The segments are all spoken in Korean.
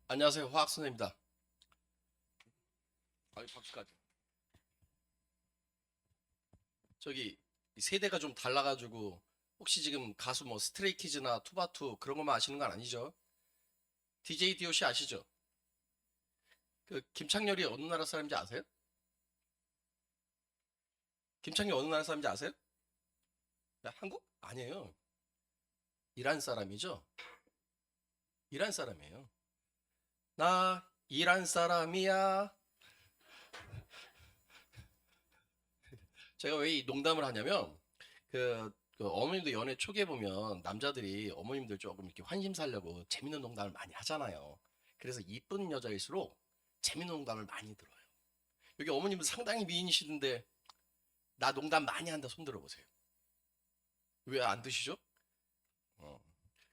안녕하세요. 화학선생입니다. 아이, 박수까지. 저기 이 세대가 좀 달라가지고 혹시 지금 가수 뭐 스트레이키즈나 투바투 그런 것만 아시는 건 아니죠? DJ DOC 아시죠? 그 김창렬이 어느 나라 사람인지 아세요? 김창렬 어느 나라 사람인지 아세요? 야, 한국? 아니에요. 이란 사람이죠? 이란 사람이에요. 나 이란 사람이야. 제가 왜 이 농담을 하냐면 그 어머님도 연애 초기에 보면 남자들이 어머님들 조금 이렇게 환심 살려고 재밌는 농담을 많이 하잖아요. 그래서 이쁜 여자일수록 재밌는 농담을 많이 들어요. 여기 어머님도 상당히 미인이시던데 나 농담 많이 한다 손 들어보세요. 왜 안 드시죠? 어.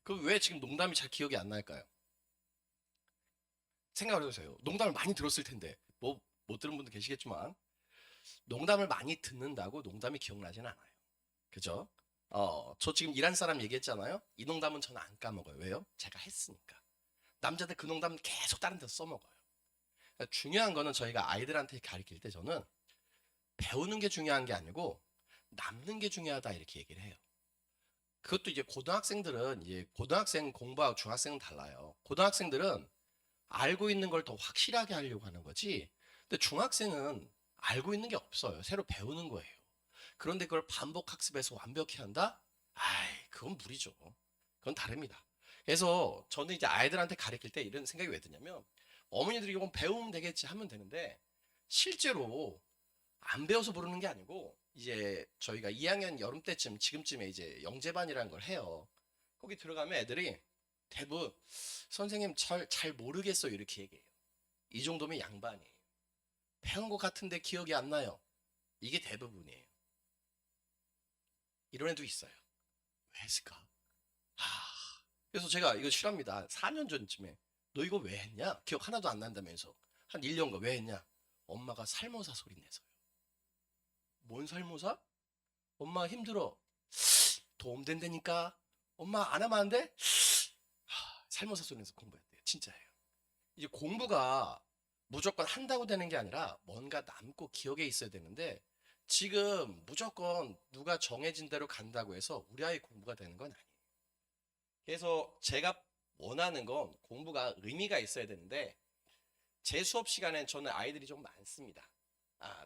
그럼 왜 지금 농담이 잘 기억이 안 날까요? 생각을 해보세요. 농담을 많이 들었을 텐데 뭐 못 들은 분도 계시겠지만 농담을 많이 듣는다고 농담이 기억나진 않아요. 그죠? 저 지금 이란 사람 얘기했잖아요. 이 농담은 저는 안 까먹어요. 왜요? 제가 했으니까. 남자들 그 농담 계속 다른 데서 써먹어요. 그러니까 중요한 거는 저희가 아이들한테 가르칠 때 저는 배우는 게 중요한 게 아니고 남는 게 중요하다 이렇게 얘기를 해요. 그것도 이제 고등학생들은 이제 고등학생 공부하고 중학생은 달라요. 고등학생들은 알고 있는 걸 더 확실하게 하려고 하는 거지. 근데 중학생은 알고 있는 게 없어요. 새로 배우는 거예요. 그런데 그걸 반복 학습해서 완벽히 한다? 아이, 그건 무리죠. 그건 다릅니다. 그래서 저는 이제 아이들한테 가르칠 때 이런 생각이 왜 드냐면 어머니들이 이건 배우면 되겠지 하면 되는데 실제로 안 배워서 모르는 게 아니고 이제 저희가 2학년 여름 때쯤 지금쯤에 이제 영재반이라는 걸 해요. 거기 들어가면 애들이 대부분 선생님 잘 모르겠어요 이렇게 얘기해요. 이 정도면 양반이에요. 배운 것 같은데 기억이 안 나요. 이게 대부분이에요. 이런 애도 있어요. 왜 했을까? 그래서 제가 이거 싫어합니다. 4년 전쯤에 너 이거 왜 했냐? 기억 하나도 안 난다면서 한 1년간 왜 했냐? 엄마가 살모사 소리 내서요. 뭔 살모사? 엄마 힘들어. 도움된다니까. 엄마 안 하면 안 돼? 살모사 소리 내서 공부했대요. 진짜예요. 이제 공부가 무조건 한다고 되는 게 아니라 뭔가 남고 기억에 있어야 되는데 지금 무조건 누가 정해진 대로 간다고 해서 우리 아이 공부가 되는 건 아니에요. 그래서 제가 원하는 건 공부가 의미가 있어야 되는데 제 수업 시간엔 저는 아이들이 좀 많습니다.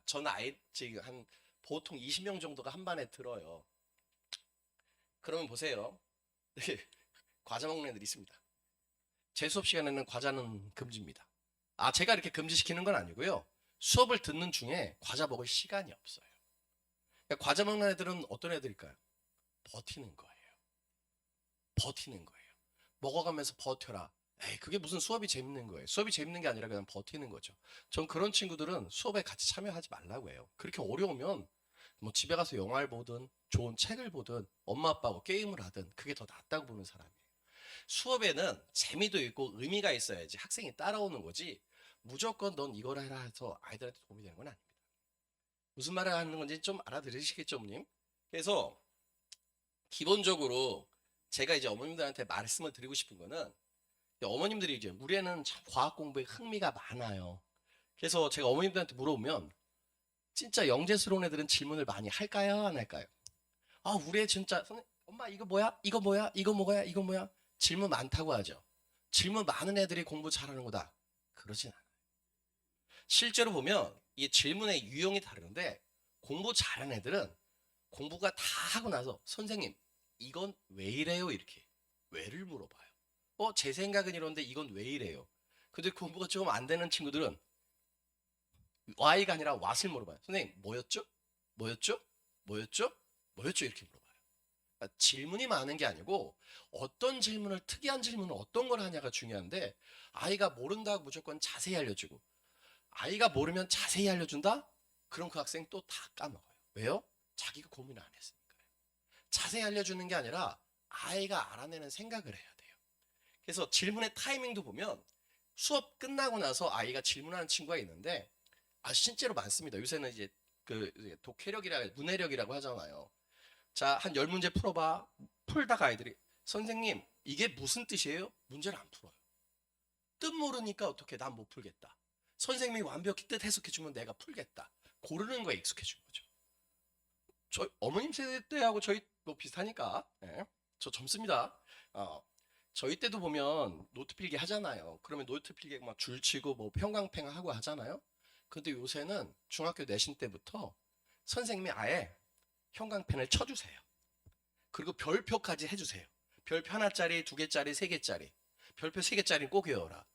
저는 지금 한 보통 20명 정도가 한 반에 들어요. 그러면 보세요. 과자 먹는 애들이 있습니다. 제 수업 시간에는 과자는 금지입니다. 제가 이렇게 금지시키는 건 아니고요. 수업을 듣는 중에 과자 먹을 시간이 없어요. 그러니까 과자 먹는 애들은 어떤 애들일까요? 버티는 거예요. 버티는 거예요. 먹어가면서 버텨라. 에이, 그게 무슨 수업이 재밌는 거예요. 수업이 재밌는 게 아니라 그냥 버티는 거죠. 전 그런 친구들은 수업에 같이 참여하지 말라고 해요. 그렇게 어려우면 뭐 집에 가서 영화를 보든 좋은 책을 보든 엄마 아빠하고 게임을 하든 그게 더 낫다고 보는 사람이에요. 수업에는 재미도 있고 의미가 있어야지 학생이 따라오는 거지 무조건 넌 이걸 해라 해서 아이들한테 도움이 되는 건 아닙니다. 무슨 말을 하는 건지 좀 알아들으시겠죠, 어머님? 그래서 기본적으로 제가 이제 어머님들한테 말씀을 드리고 싶은 거는 어머님들이 이제 우리 애는 참 과학 공부에 흥미가 많아요. 그래서 제가 어머님들한테 물어보면 진짜 영재스러운 애들은 질문을 많이 할까요? 안 할까요? 우리 애 진짜 선생님, 엄마 이거 뭐야? 이거 뭐야? 이거 뭐야? 이거 뭐야? 질문 많다고 하죠. 질문 많은 애들이 공부 잘하는 거다. 그러진 않아요. 실제로 보면 이 질문의 유형이 다른데 공부 잘하는 애들은 공부가 다 하고 나서 선생님 이건 왜 이래요? 이렇게 왜를 물어봐요. 제 생각은 이런데 이건 왜 이래요? 근데 공부가 조금 안 되는 친구들은 why가 아니라 what을 물어봐요. 선생님 뭐였죠? 뭐였죠? 뭐였죠? 뭐였죠? 이렇게 물어봐요. 그러니까 질문이 많은 게 아니고 어떤 질문을 특이한 질문을 어떤 걸 하냐가 중요한데 아이가 모른다고 무조건 자세히 알려주고 아이가 모르면 자세히 알려준다? 그럼 그 학생 또 다 까먹어요. 왜요? 자기가 고민을 안 했으니까요. 자세히 알려주는 게 아니라 아이가 알아내는 생각을 해야 돼요. 그래서 질문의 타이밍도 보면 수업 끝나고 나서 아이가 질문하는 친구가 있는데 실제로 많습니다. 요새는 이제 그 독해력이라 문해력이라고 하잖아요. 자, 한 10문제 풀어봐. 풀다가 아이들이 선생님 이게 무슨 뜻이에요? 문제를 안 풀어요. 뜻 모르니까 어떻게 난 못 풀겠다. 선생님이 완벽히 뜻 해석해주면 내가 풀겠다. 고르는 거에 익숙해진 거죠. 저 어머님 세대 때하고 저희 뭐 비슷하니까. 예. 저 젊습니다. 저희 때도 보면 노트 필기 하잖아요. 그러면 노트 필기 막 줄치고 뭐 형광펜 하고 하잖아요. 근데 요새는 중학교 내신 때부터 선생님이 아예 형광펜을 쳐주세요. 그리고 별표까지 해주세요. 별표 하나짜리, 두 개짜리, 세 개짜리. 별표 세 개짜리는 꼭 외워라.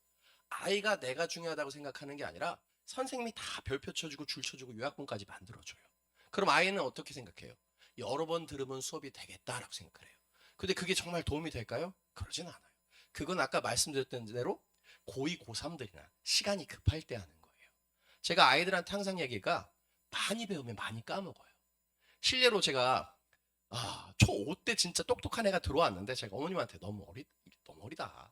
아이가 내가 중요하다고 생각하는 게 아니라 선생님이 다 별표 쳐주고 줄 쳐주고 요약본까지 만들어줘요. 그럼 아이는 어떻게 생각해요? 여러 번 들으면 수업이 되겠다라고 생각을 해요. 근데 그게 정말 도움이 될까요? 그러진 않아요. 그건 아까 말씀드렸던 대로 고2, 고3들이나 시간이 급할 때 하는 거예요. 제가 아이들한테 항상 얘기가 많이 배우면 많이 까먹어요. 실례로 제가 초5 때 진짜 똑똑한 애가 들어왔는데 제가 어머님한테 너무 어리다.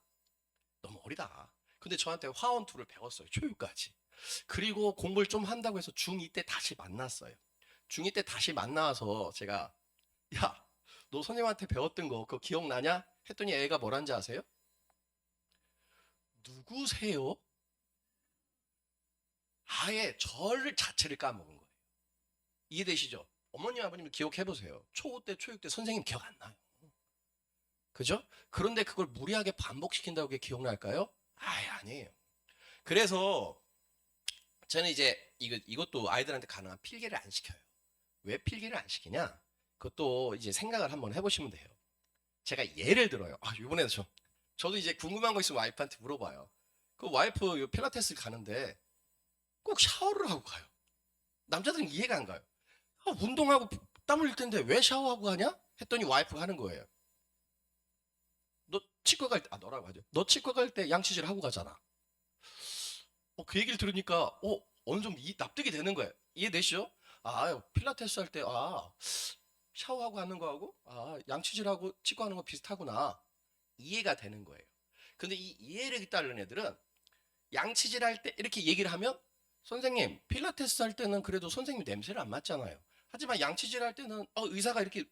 너무 어리다. 근데 저한테 화원투를 배웠어요. 초유까지. 그리고 공부를 좀 한다고 해서 중2 때 다시 만났어요. 중2 때 다시 만나서 제가 야, 너 선생님한테 배웠던 거 그거 기억나냐? 했더니 애가 뭐란지 아세요? 누구세요? 아예 저를 자체를 까먹은 거예요. 이해되시죠? 어머님 아버님 기억해보세요. 초5 때 초6 때 선생님 기억 안 나요. 그죠? 그런데 그걸 무리하게 반복시킨다고 그게 기억날까요? 아니에요. 그래서 저는 이제 이것도 아이들한테 가능한 필기를 안 시켜요. 왜 필기를 안 시키냐? 그것도 이제 생각을 한번 해보시면 돼요. 제가 예를 들어요. 이번에는 저도 이제 궁금한 거 있으면 와이프한테 물어봐요. 그 와이프 필라테스 가는데 꼭 샤워를 하고 가요. 남자들은 이해가 안 가요. 운동하고 땀 흘릴 텐데 왜 샤워하고 가냐? 했더니 와이프가 하는 거예요. 너 치과 갈 때, 너라고 하죠. 너 치과 갈 때 양치질 하고 가잖아. 그 얘기를 들으니까, 어느 정도 납득이 되는 거예요. 이해되시죠? 필라테스 할 때, 샤워하고 하는 거하고, 양치질하고 치과 하는 거 비슷하구나. 이해가 되는 거예요. 근데 이 이해력이 따르는 애들은 양치질 할 때 이렇게 얘기를 하면, 선생님, 필라테스 할 때는 그래도 선생님 냄새를 안 맡잖아요. 하지만 양치질 할 때는, 의사가 이렇게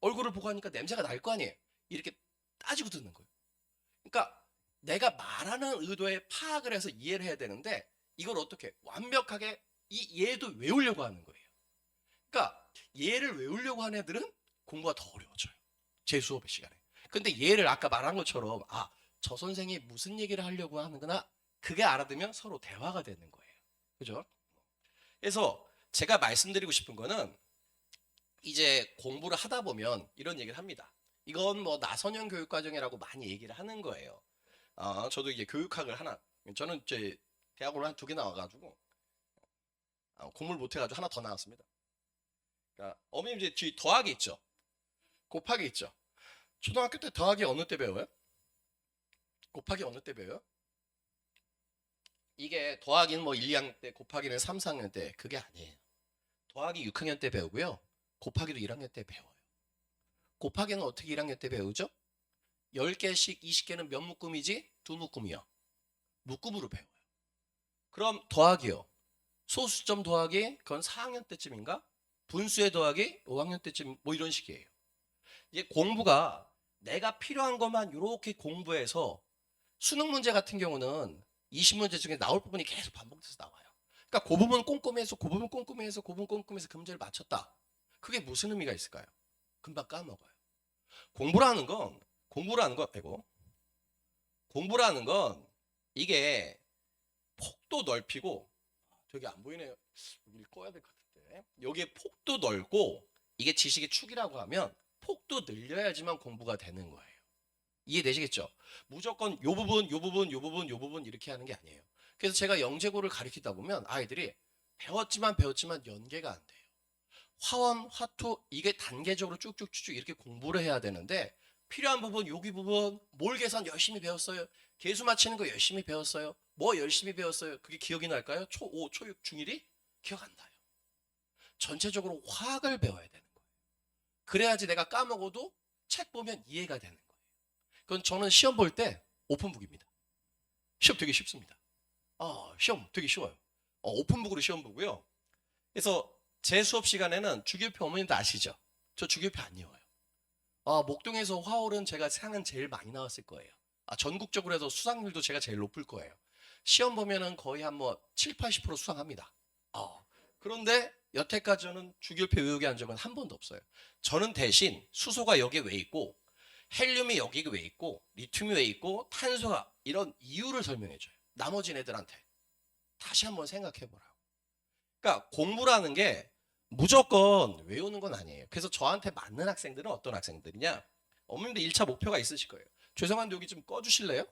얼굴을 보고 하니까 냄새가 날 거 아니에요. 이렇게 따지고 듣는 거예요. 그러니까 내가 말하는 의도에 파악을 해서 이해를 해야 되는데 이걸 어떻게 완벽하게 이 얘도 외우려고 하는 거예요. 그러니까 얘를 외우려고 하는 애들은 공부가 더 어려워져요. 제 수업의 시간에. 근데 얘를 아까 말한 것처럼 저 선생이 무슨 얘기를 하려고 하는구나 그게 알아두면 서로 대화가 되는 거예요. 그죠? 그래서 제가 말씀드리고 싶은 거는 이제 공부를 하다 보면 이런 얘기를 합니다. 이건 뭐 나선형 교육과정이라고 많이 얘기를 하는 거예요. 저도 이제 교육학을 저는 이제 대학원을 한 2개 나와가지고 공부를 못해가지고 하나 더 나왔습니다. 그러니까 어머님 이제 뒤 더하기 있죠, 곱하기 있죠. 초등학교 때 더하기 어느 때 배워요? 곱하기 어느 때 배워요? 이게 더하기는 뭐 1, 2학년 때, 곱하기는 3, 4학년 때 그게 아니에요. 더하기 6학년 때 배우고요. 곱하기도 1학년 때 배워요. 곱하기는 어떻게 1학년 때 배우죠? 10개씩 20개는 몇 묶음이지? 2묶음이요. 묶음으로 배워요. 그럼 더하기요. 소수점 더하기 그건 4학년 때쯤인가? 분수의 더하기 5학년 때쯤 뭐 이런 식이에요. 이게 공부가 내가 필요한 것만 이렇게 공부해서 수능 문제 같은 경우는 20문제 중에 나올 부분이 계속 반복돼서 나와요. 그러니까 그 부분 꼼꼼해서 그 부분 꼼꼼해서 그 부분 꼼꼼해서 그 문제를 맞췄다. 그게 무슨 의미가 있을까요? 금방 까먹어요. 공부라는 건 이게 폭도 넓히고 저기 안 보이네요. 여기 꺼야 될 것 같은데. 여기에 폭도 넓고 이게 지식의 축이라고 하면 폭도 늘려야지만 공부가 되는 거예요. 이해되시겠죠? 무조건 요 부분, 요 부분, 요 부분, 요 부분 이렇게 하는 게 아니에요. 그래서 제가 영재고를 가르치다 보면 아이들이 배웠지만 연계가 안 돼요. 화원, 화투 이게 단계적으로 쭉쭉쭉쭉 이렇게 공부를 해야 되는데 필요한 부분, 여기 부분, 몰 계산 열심히 배웠어요. 계수 맞히는 거 열심히 배웠어요. 뭐 열심히 배웠어요. 그게 기억이 날까요? 초5, 초6, 중1이? 기억 안 나요. 전체적으로 화학을 배워야 되는 거예요. 그래야지 내가 까먹어도 책 보면 이해가 되는 거예요. 그건 저는 시험 볼 때 오픈북입니다. 시험 되게 쉽습니다. 시험 되게 쉬워요. 오픈북으로 시험 보고요. 그래서 제 수업 시간에는 주교표 어머님도 아시죠? 저 주교표 안 외워요. 목동에서 화월은 제가 상은 제일 많이 나왔을 거예요. 전국적으로 해서 수상률도 제가 제일 높을 거예요. 시험 보면은 거의 한 뭐 7, 80% 수상합니다. 그런데 여태까지 저는 주기율표 외우게 한 적은 한 번도 없어요. 저는 대신 수소가 여기에 왜 있고 헬륨이 여기에 왜 있고 리튬이 왜 있고 탄소가 이런 이유를 설명해줘요. 나머지 애들한테. 다시 한번 생각해보라고. 그러니까 공부라는 게 무조건 외우는 건 아니에요. 그래서 저한테 맞는 학생들은 어떤 학생들이냐? 어머님들 1차 목표가 있으실 거예요. 죄송한데 여기 좀 꺼주실래요?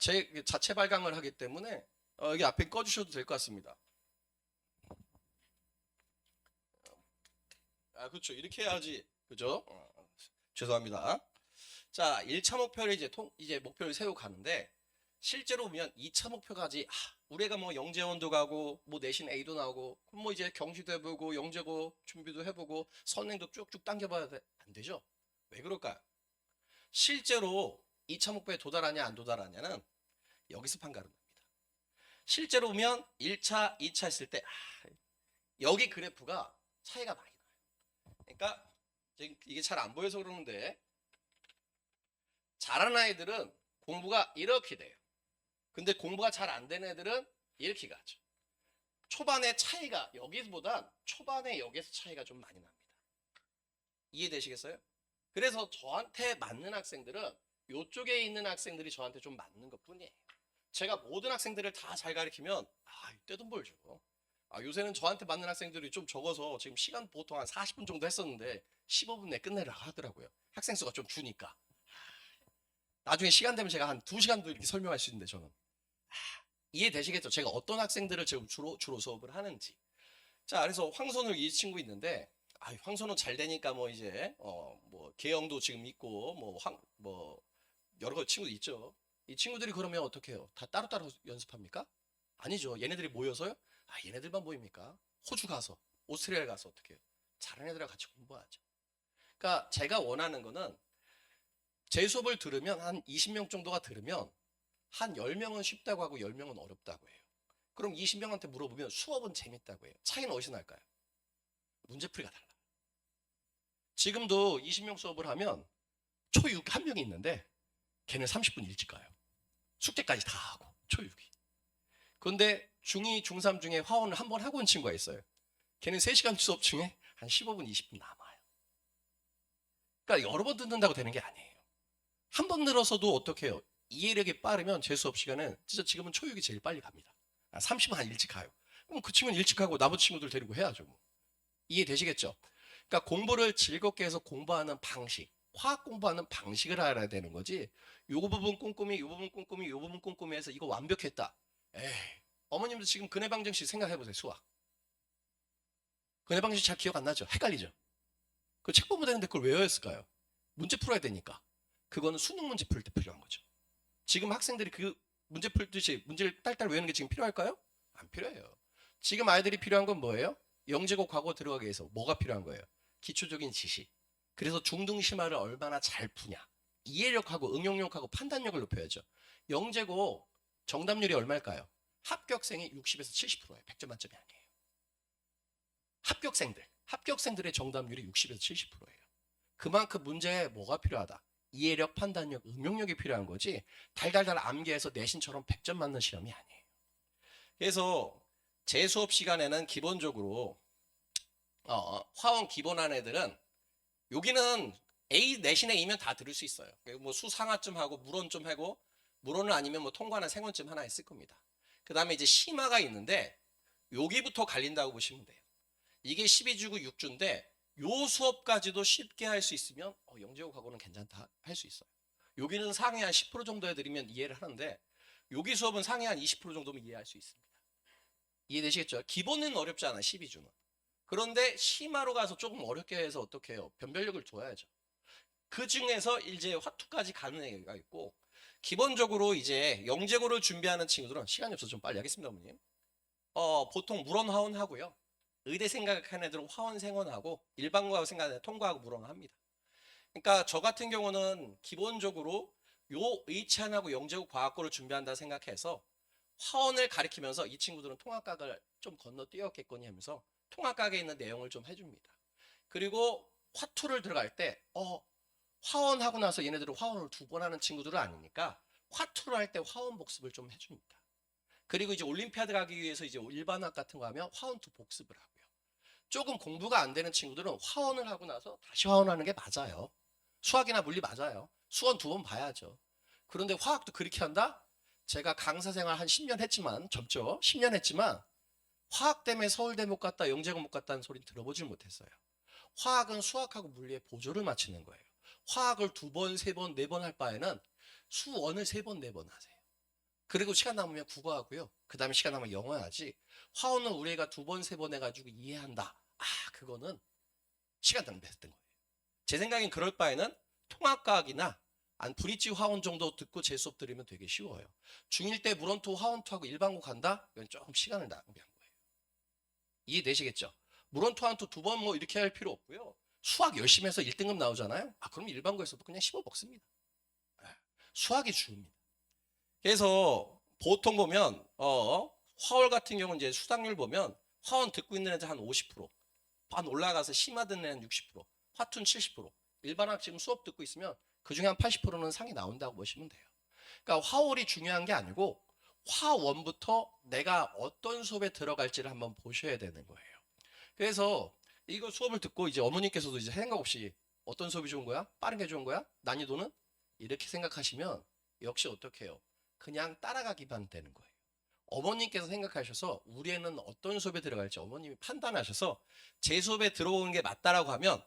제 자체 발광을 하기 때문에 여기 앞에 꺼주셔도 될 것 같습니다. 그렇죠. 이렇게 해야지. 그죠? 죄송합니다. 자, 1차 목표를 이제 목표를 세우고 가는데 실제로 보면 2차 목표까지 우리가 뭐 영재원도 가고 뭐 내신 A도 나오고 뭐 이제 경시도 해보고 영재고 준비도 해보고 선행도 쭉쭉 당겨봐야 안 되죠? 왜 그럴까요? 실제로 2차 목표에 도달하냐 안 도달하냐는 여기서 판가름납니다. 실제로 보면 1차, 2차 했을 때 여기 그래프가 차이가 많이 나요. 그러니까 이게 잘 안 보여서 그러는데 잘하는 아이들은 공부가 이렇게 돼요. 근데 공부가 잘 안 되는 애들은 이렇게 가죠. 초반에 차이가 여기보다 초반에 여기서 차이가 좀 많이 납니다. 이해되시겠어요? 그래서 저한테 맞는 학생들은 이쪽에 있는 학생들이 저한테 좀 맞는 것 뿐이에요. 제가 모든 학생들을 다 잘 가르치면 떼돈벌죠. 요새는 저한테 맞는 학생들이 좀 적어서 지금 시간 보통 한 40분 정도 했었는데 15분 내에 끝내라고 하더라고요. 학생 수가 좀 주니까. 나중에 시간 되면 제가 한 2시간도 이렇게 설명할 수 있는데 저는. 이해되시겠죠? 제가 어떤 학생들을 지금 주로 수업을 하는지. 자, 그래서 황선우 이 친구 있는데 황선우 잘 되니까 뭐 이제 뭐 계영도 지금 있고 뭐 여러 가지 친구도 있죠. 이 친구들이 그러면 어떻게 해요? 다 따로따로 연습합니까? 아니죠. 얘네들이 모여서요? 얘네들만 모입니까? 호주 가서 오스트리아 가서 어떻게 해요? 잘하는 애들하고 같이 공부하죠. 그러니까 제가 원하는 거는 제 수업을 들으면 한 20명 정도가 들으면 한 10명은 쉽다고 하고 10명은 어렵다고 해요. 그럼 20명한테 물어보면 수업은 재밌다고 해요. 차이는 어디서 날까요? 문제풀이가 달라요. 지금도 20명 수업을 하면 초6 한 명이 있는데 걔는 30분 일찍 가요. 숙제까지 다 하고 초6이. 그런데 중2, 중3 중에 화원을 한 번 하고 온 친구가 있어요. 걔는 3시간 수업 중에 한 15분, 20분 남아요. 그러니까 여러 번 듣는다고 되는 게 아니에요. 한 번 늘어서도 어떻게 해요? 이해력이 빠르면 제 수업 시간은 진짜 지금은 초6이 제일 빨리 갑니다. 30분 한 일찍 가요. 그럼 그 친구는 일찍 가고 나머지 친구들 데리고 해야죠. 뭐. 이해되시겠죠? 그러니까 공부를 즐겁게 해서 공부하는 방식, 화학 공부하는 방식을 알아야 되는 거지. 요거 부분 꼼꼼히, 요 부분 꼼꼼히, 요 부분 꼼꼼히 해서 이거 완벽했다. 에이, 어머님도 지금 근해방정식 생각해보세요. 수학. 근해방정식 잘 기억 안 나죠? 헷갈리죠? 그 책 보면 되는데 그걸 외워야 했을까요? 문제 풀어야 되니까. 그거는 수능 문제 풀 때 필요한 거죠. 지금 학생들이 그 문제 풀듯이 문제를 딸딸 외우는 게 지금 필요할까요? 안 필요해요. 지금 아이들이 필요한 건 뭐예요? 영재고 과거 들어가기 위해서 뭐가 필요한 거예요? 기초적인 지식. 그래서 중등심화를 얼마나 잘 푸냐. 이해력하고 응용력하고 판단력을 높여야죠. 영재고 정답률이 얼마일까요? 합격생이 60에서 70%예요. 100점 만점이 아니에요. 합격생들의 정답률이 60에서 70%예요. 그만큼 문제에 뭐가 필요하다? 이해력, 판단력, 응용력이 필요한 거지 달달달 암기해서 내신처럼 100점 맞는 시험이 아니에요. 그래서 제 수업 시간에는 기본적으로 화원 기본한 애들은 여기는 A 내신에 A면 다 들을 수 있어요. 뭐 수상하쯤 하고 물원 좀 하고 물원은 아니면 뭐 통과는 생원쯤 하나 있을 겁니다. 그 다음에 이제 심화가 있는데 여기부터 갈린다고 보시면 돼요. 이게 12주고 6주인데 요 수업까지도 쉽게 할 수 있으면 영재고하고는 괜찮다 할 수 있어요. 여기는 상위 한 10% 정도 해드리면 이해를 하는데 여기 수업은 상위 한 20% 정도면 이해할 수 있습니다. 이해되시겠죠? 기본은 어렵지 않아 12주는. 그런데 심화로 가서 조금 어렵게 해서 어떻게 해요? 변별력을 둬야죠. 그 중에서 이제 화투까지 가는 애가 있고 기본적으로 이제 영재고를 준비하는 친구들은 시간이 없어서 좀 빨리 하겠습니다, 어머님. 보통 물원 화원 하고요. 의대 생각하는 애들은 화원 생원하고 일반고하고 생각하는 애들 통과하고 물원합니다. 그러니까 저 같은 경우는 기본적으로 요 의치안하고 영재고 과학고를 준비한다 생각해서 화원을 가리키면서 이 친구들은 통합각을 좀 건너뛰었겠거니 하면서 통합각에 있는 내용을 좀 해줍니다. 그리고 화투를 들어갈 때 화원하고 나서 얘네들은 화원을 2번 하는 친구들은 아니니까 화투를 할 때 화원 복습을 좀 해줍니다. 그리고 이제 올림피아드 가기 위해서 이제 일반학 같은 거 하면 화원투 복습을 하고요. 조금 공부가 안 되는 친구들은 화원을 하고 나서 다시 화원하는 게 맞아요. 수학이나 물리 맞아요. 수원 2번 봐야죠. 그런데 화학도 그렇게 한다? 제가 강사 생활 한 10년 했지만, 젊죠? 10년 했지만 화학 때문에 서울대 못 갔다, 영재고 못 갔다는 소리 들어보질 못했어요. 화학은 수학하고 물리의 보조를 맞추는 거예요. 화학을 2번, 3번, 4번 할 바에는 수원을 3번, 4번 하세요. 그리고 시간 남으면 국어 하고요. 그 다음에 시간 남으면 영어 하지. 화원은 우리가 2번, 3번 해가지고 이해한다. 아, 그거는 시간 낭비했던 거예요. 제 생각엔 그럴 바에는 통합과학이나 브릿지 화원 정도 듣고 제 수업 들으면 되게 쉬워요. 중1 때 물원투, 화원투하고 일반고 간다? 이건 조금 시간을 낭비한 거예요. 이해되시겠죠? 물원투, 화원투 2번 뭐 이렇게 할 필요 없고요. 수학 열심히 해서 1등급 나오잖아요? 아, 그럼 일반고에서도 그냥 씹어 먹습니다. 수학이 주입니다. 그래서 보통 보면 화월 같은 경우는 이제 수당률 보면 화원 듣고 있는 애들 한 50%, 반 올라가서 심화 듣는 애는 60%, 화투는 70%. 일반학 지금 수업 듣고 있으면 그 중에 한 80%는 상이 나온다고 보시면 돼요. 그러니까 화월이 중요한 게 아니고 화원부터 내가 어떤 수업에 들어갈지를 한번 보셔야 되는 거예요. 그래서 이거 수업을 듣고 이제 어머님께서도 이제 생각 없이 어떤 수업이 좋은 거야? 빠른 게 좋은 거야? 난이도는? 이렇게 생각하시면 역시 어떻게 해요? 그냥 따라가기만 되는 거예요. 어머님께서 생각하셔서 우리 애는 어떤 수업에 들어갈지 어머님이 판단하셔서 제 수업에 들어오는 게 맞다라고 하면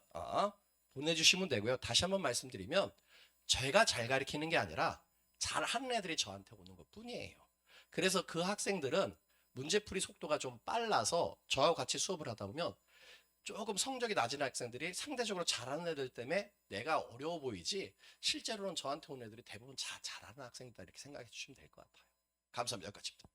보내주시면 되고요. 다시 한번 말씀드리면 제가 잘 가르치는 게 아니라 잘하는 애들이 저한테 오는 것 뿐이에요. 그래서 그 학생들은 문제풀이 속도가 좀 빨라서 저하고 같이 수업을 하다 보면 조금 성적이 낮은 학생들이 상대적으로 잘하는 애들 때문에 내가 어려워 보이지 실제로는 저한테 온 애들이 대부분 잘하는 학생이다 이렇게 생각해 주시면 될 것 같아요. 감사합니다. 여기까지입니다.